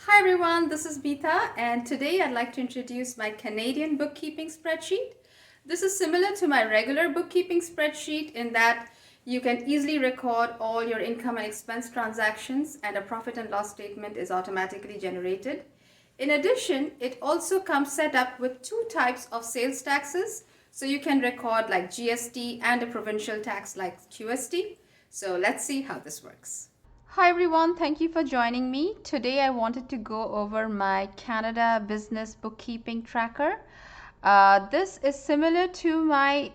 Hi everyone, this is Beeta and today I'd like to introduce my Canadian bookkeeping spreadsheet. This is similar to my regular bookkeeping spreadsheet in that you can easily record all your income and expense transactions and a profit and loss statement is automatically generated. In addition, it also comes set up with two types of sales taxes, so you can record like GST and a provincial tax like QST. So let's see how this works. Hi everyone, thank you for joining me. Today I wanted to go over my Canada Business Bookkeeping Tracker. This is similar to my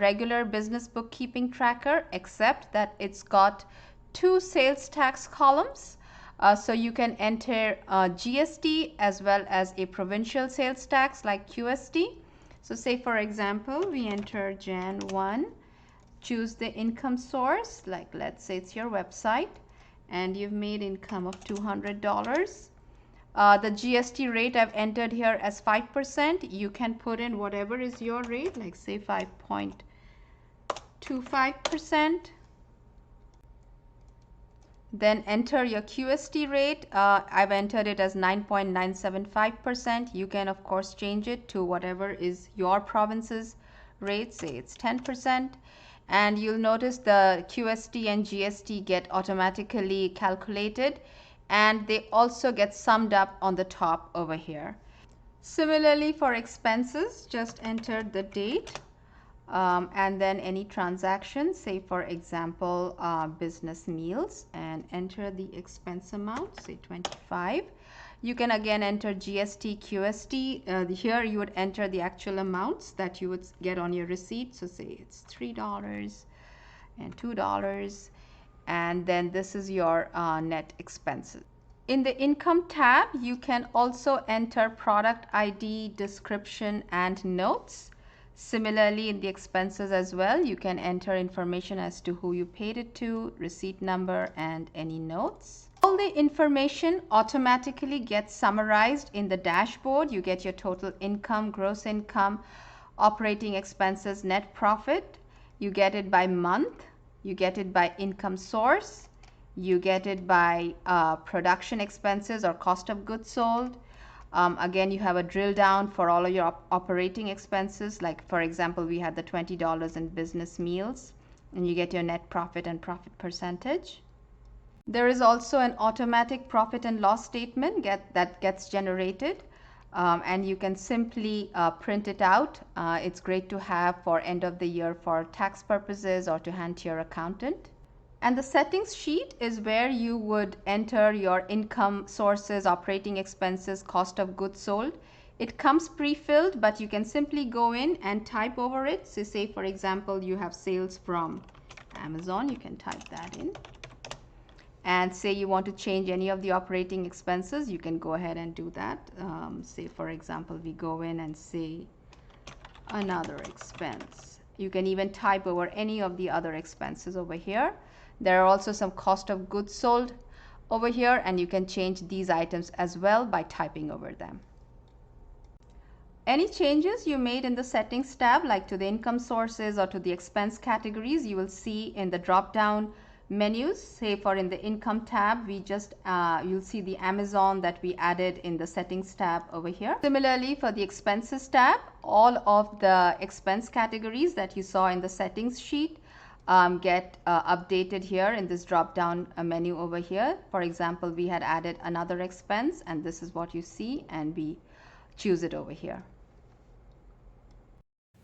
regular business bookkeeping tracker, except that it's got two sales tax columns. So you can enter GST as well as a provincial sales tax like QST. So say for example, we enter Jan 1, choose the income source, like let's say it's your website, and you've made income of $200. The GST rate I've entered here as 5%. You can put in whatever is your rate, like say 5.25%. Then enter your QST rate. I've entered it as 9.975%. You can of course change it to whatever is your province's rate, say it's 10%. And you'll notice the QST and GST get automatically calculated, and they also get summed up on the top over here. Similarly for expenses, just enter the date and then any transactions, say for example business meals, and enter the expense amount, say 25. You can again enter GST, QST. Here you would enter the actual amounts that you would get on your receipt. So say it's $3 and $2. And then this is your net expenses. In the income tab, you can also enter product ID, description, and notes. Similarly, in the expenses as well, you can enter information as to who you paid it to, receipt number, and any notes. All the information automatically gets summarized in the dashboard. You get your total income, gross income, operating expenses, net profit. You get it by month. You get it by income source. You get it by production expenses or cost of goods sold. Again, you have a drill down for all of your operating expenses. Like for example, we had the $20 in business meals, and you get your net profit and profit percentage. There is also an automatic profit and loss statement that gets generated, and you can simply print it out. It's great to have for end of the year for tax purposes or to hand to your accountant. And the settings sheet is where you would enter your income sources, operating expenses, cost of goods sold. It comes pre-filled, but you can simply go in and type over it. So say for example you have sales from Amazon, you can type that in. And say you want to change any of the operating expenses, you can go ahead and do that. Say for example we go in and say another expense. You can even type over any of the other expenses over here. There are also some cost of goods sold over here, and you can change these items as well by typing over them. Any changes you made in the settings tab, like to the income sources or to the expense categories, you will see in the drop down menus. Say for in the income tab, we just you'll see the Amazon that we added in the settings tab over here. Similarly for the expenses tab, all of the expense categories that you saw in the settings sheet get updated here in this drop down menu over here. For example, we had added another expense, and this is what you see, and we choose it over here.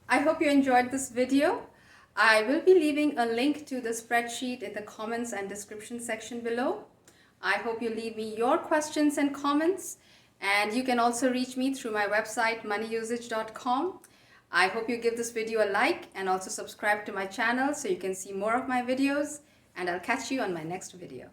I hope you enjoyed this video. I will be leaving a link to the spreadsheet in the comments and description section below. I hope you leave me your questions and comments, and you can also reach me through my website moneyusage.com. I hope you give this video a like and also subscribe to my channel so you can see more of my videos, and I'll catch you on my next video.